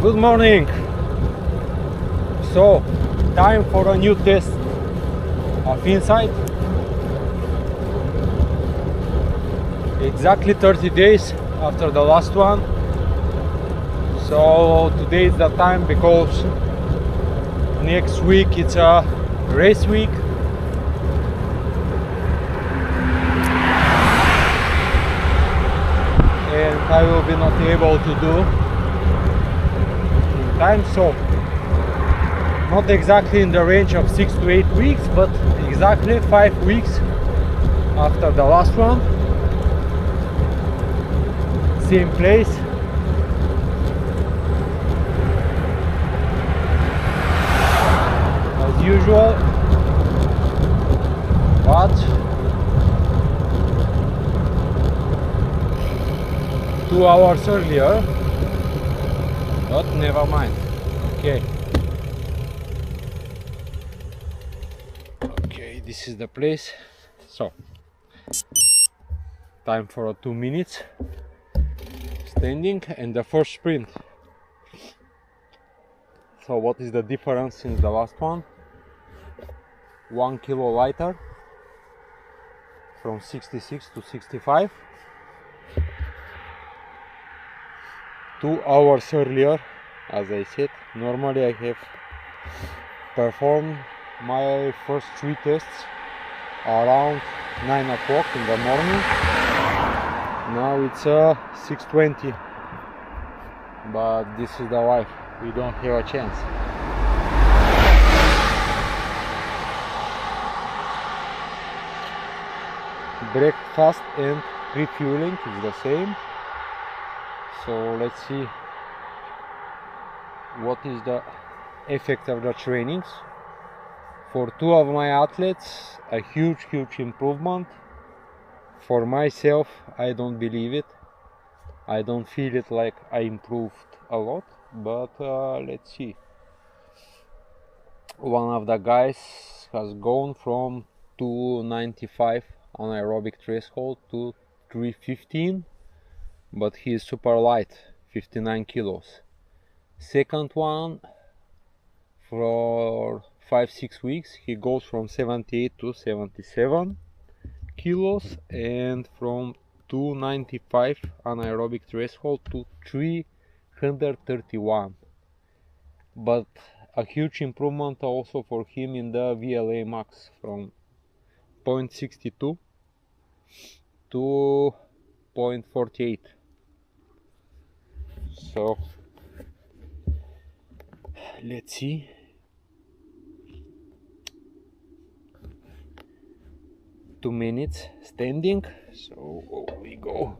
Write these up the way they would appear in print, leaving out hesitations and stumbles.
Good morning. So, time for a new test of Inscyd. Exactly 30 days after the last one. So today is the time because next week it's a race week. And I will be not able to do in time, so not exactly in the range of 6 to 8 weeks, but exactly 5 weeks after the last one. Same place. As usual, but 2 hours earlier, but never mind. Okay, this is the place. So time for 2 minutes standing and the first sprint. So what is the difference since the last one? 1 kilo lighter, from 66 to 65. 2 hours earlier, as I said. Normally I have performed my first 3 tests around 9 o'clock in the morning. Now it's 6:20, but this is the life. We don't have a chance. Breakfast and refueling is the same. So let's see what is the effect of the trainings. For 2 of my athletes, a huge improvement. For myself, I don't believe it. I don't feel it like I improved a lot, but let's see. One of the guys has gone from 295 anaerobic threshold to 315, but he is super light, 59 kilos. Second one, for 5-6 weeks, he goes from 78 to 77 kilos, and from 295 anaerobic threshold to 331. But a huge improvement also for him in the VLA max, from 0.62 to 0.48. So let's see. Two minutes standing, so we go.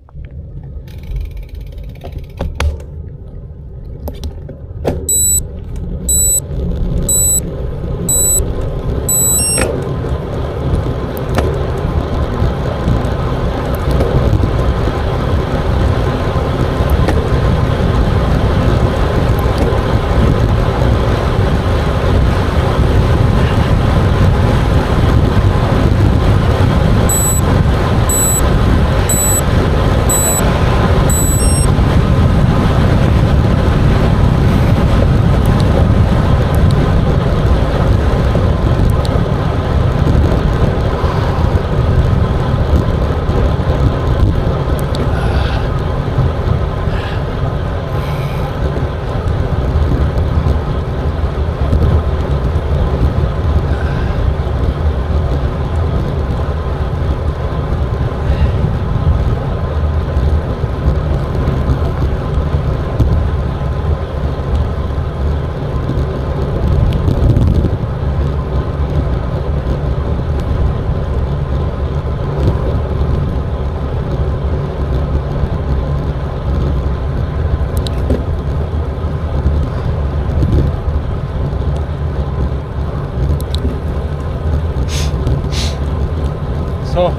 So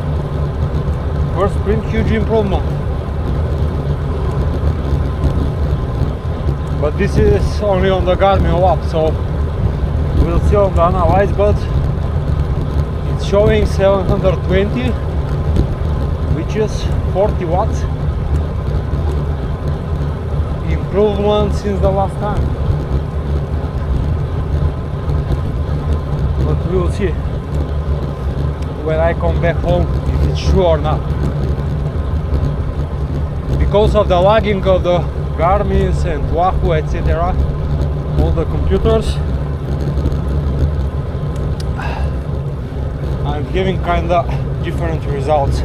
first sprint, huge improvement, but this is only on the Garmin lap, so we'll see on the analyze, but it's showing 720, which is 40 watts improvement since the last time, but we'll see when I come back home if it's true or not. Because of the lagging of the Garmin's and Wahoo, etc., all the computers, I'm having kinda different results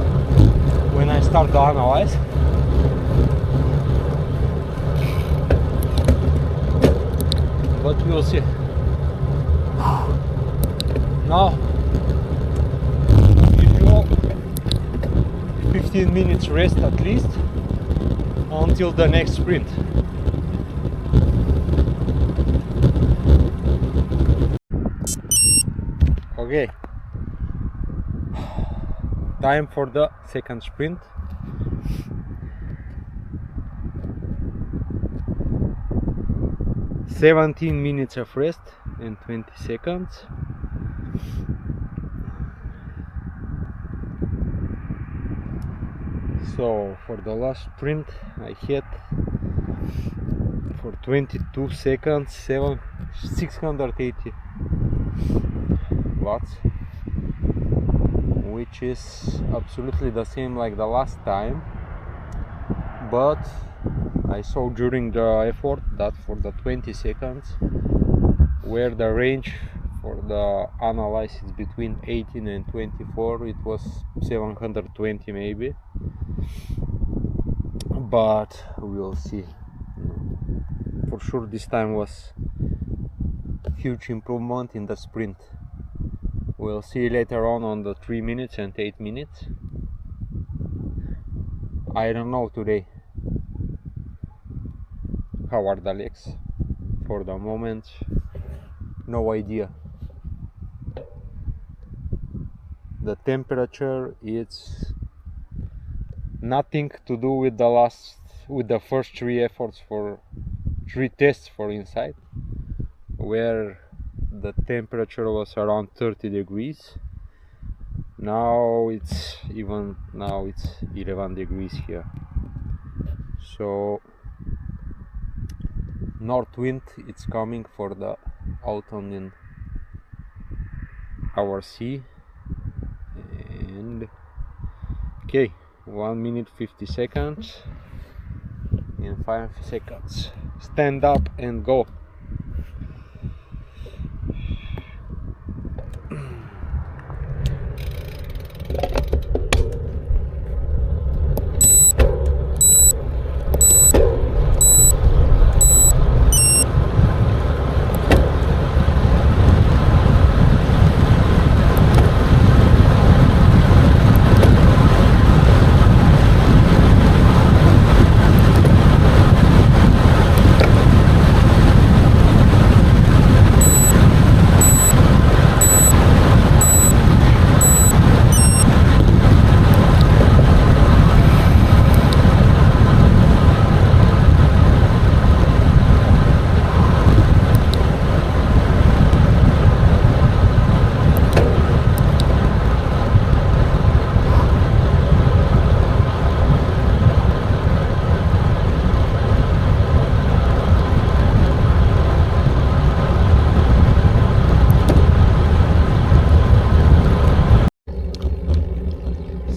when I start to analyze. But we'll see. Now, usual 15 minutes rest at least until the next sprint. Okay, time for the second sprint. "17 minutes of rest and 20 seconds. So for the last sprint I had for 22 seconds 680 watts, which is absolutely the same like the last time, but I saw during the effort that for the 20 seconds, where the range for the analysis between 18 and 24, it was 720 maybe, but we'll see. For sure this time was huge improvement in the sprint. We'll see later on the 3 minutes and 8 minutes. I don't know today how are the legs. For the moment, no idea. The temperature, it's nothing to do with the first three tests for Inscyd, where the temperature was around 30 degrees. Now it's 11 degrees here. So north wind, it's coming for the autumn in our sea. And okay, 1 minute 50 seconds in 5 seconds. Stand up and go.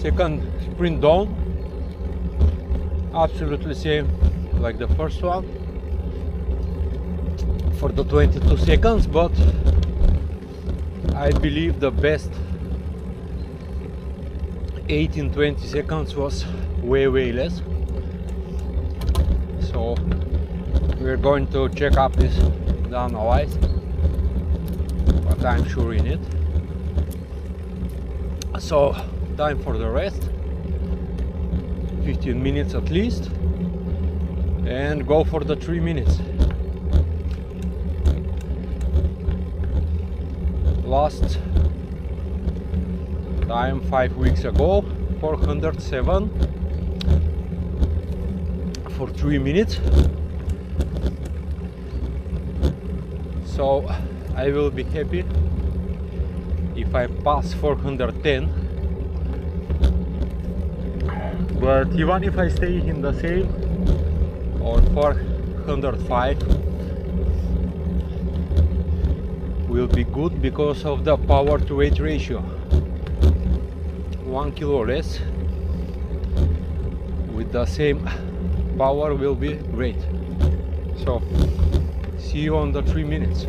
Second sprint done, absolutely same like the first one for the 22 seconds, but I believe the best 18-20 seconds was way less. So we're going to check up this analyze, but I'm sure in it. So time for the rest, 15 minutes at least, and go for the 3 minutes. Last time 5 weeks ago, 407 for 3 minutes. So I will be happy if I pass 410. But even if I stay in the same or 105 will be good because of the power to weight ratio. 1 kilo less with the same power will be great. So see you on the 3 minutes.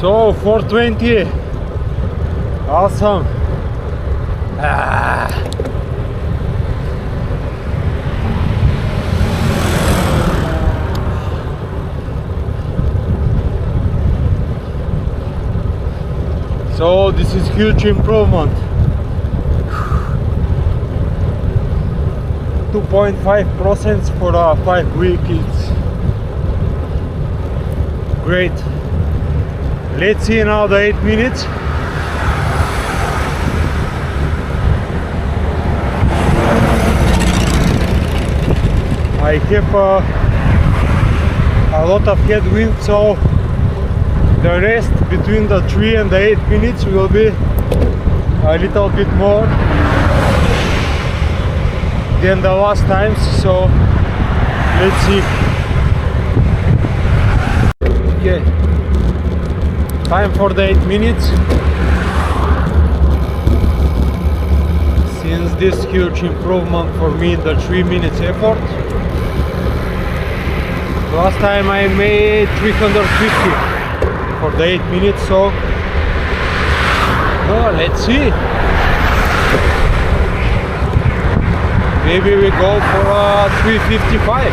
So 420. Awesome. So this is huge improvement. 2.5% for a 5 week. It's great. Let's see now the 8 minutes. I have a lot of headwind, so the rest between the 3 and the 8 minutes will be a little bit more than the last times, so let's see. Yeah, time for the 8 minutes. Since this huge improvement for me in the 3 minutes effort. Last time I made 350 for the 8 minutes, so let's see. Maybe we go for 355.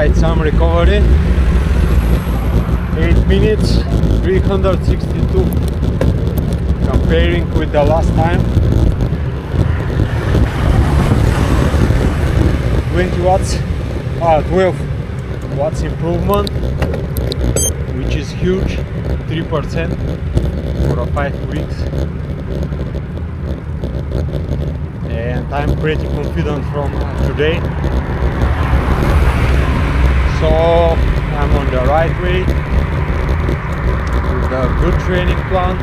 quite some recovery. 8 minutes 362 comparing with the last time. 20 watts 12 watts improvement, which is huge. 3% for 5 weeks, and I'm pretty confident from today, so I'm on the right way with a good training plan.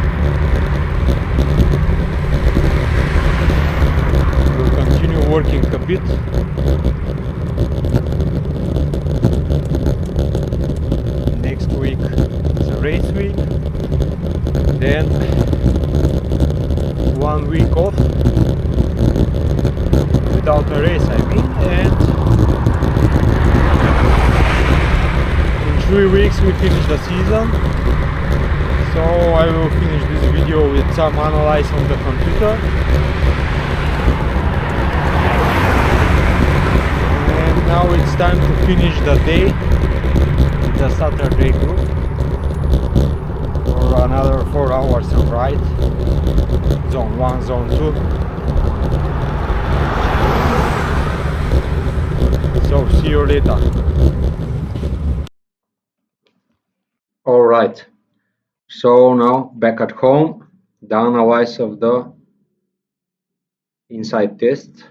We'll continue working a bit. Next week is a race week, then 1 week off without a race, I mean, and in 3 weeks we finish the season. So I will finish this video with some analysis on the computer, and now it's time to finish the day with the Saturday group for another 4 hours of ride, zone 1, zone 2. So see you later. Alright, so now back at home, the analysis of the Inscyd Test.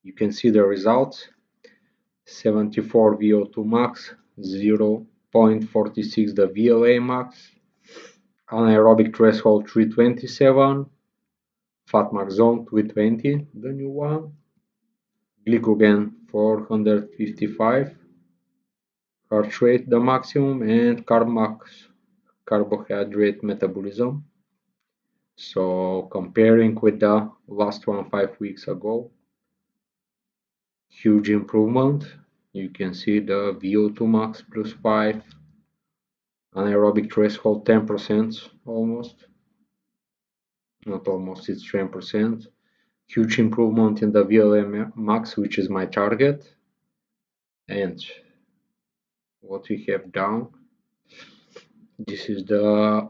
You can see the results: 74 VO2 max, 0.46 the VLA max, anaerobic threshold 327, fat max zone 220, the new one, glycogen 455, heart rate the maximum, and carb max, carbohydrate metabolism. So comparing with the last one 5 weeks ago, huge improvement. You can see the VO2 max plus 5, anaerobic threshold 10% almost, not almost, it's 10%. Huge improvement in the VLA max, which is my target. And what we have down, this is the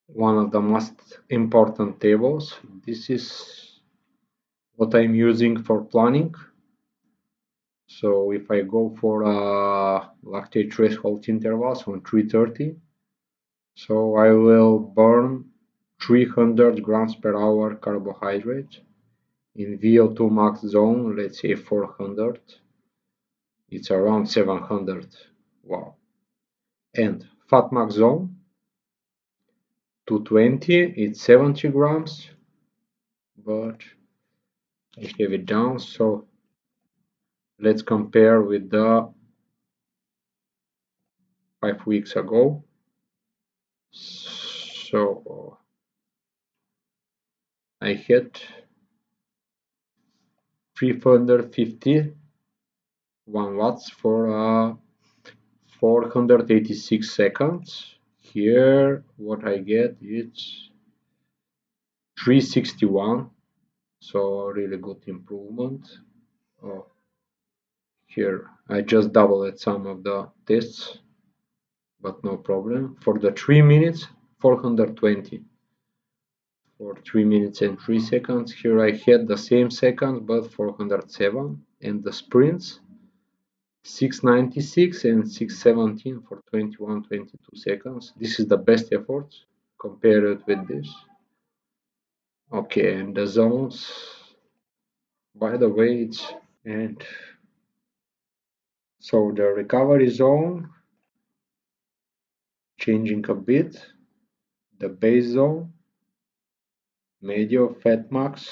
one of the most important tables. This is what I'm using for planning. So if I go for lactate threshold intervals on 330, so I will burn 300 grams per hour carbohydrate. In VO2 max zone, let's say 400, it's around 700. Wow. And fat max zone 220, it's 70 grams, but I have it down. So let's compare with the 5 weeks ago. So I had 351 watts for 486 seconds. Here what I get is 361, so really good improvement. Oh, here I just doubled some of the tests, but no problem. For the 3 minutes, 420. For 3 minutes and 3 seconds, here I had the same seconds, but 407. And the sprints, 696 and 617 for 21-22 seconds. This is the best effort compared with this. Okay, and the zones, by the way, it's, and so the recovery zone changing a bit, the base zone, medio, fat max,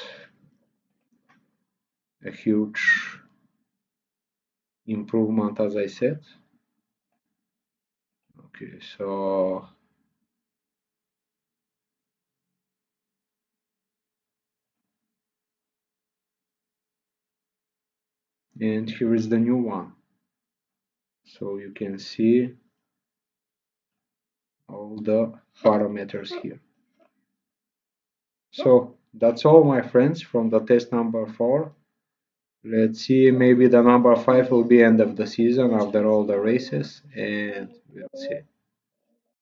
a huge improvement as I said. Okay, so and here is the new one, so you can see all the parameters here. So that's all, my friends, from the test number 4. Let's see, maybe the number 5 will be end of the season after all the races, and we'll see.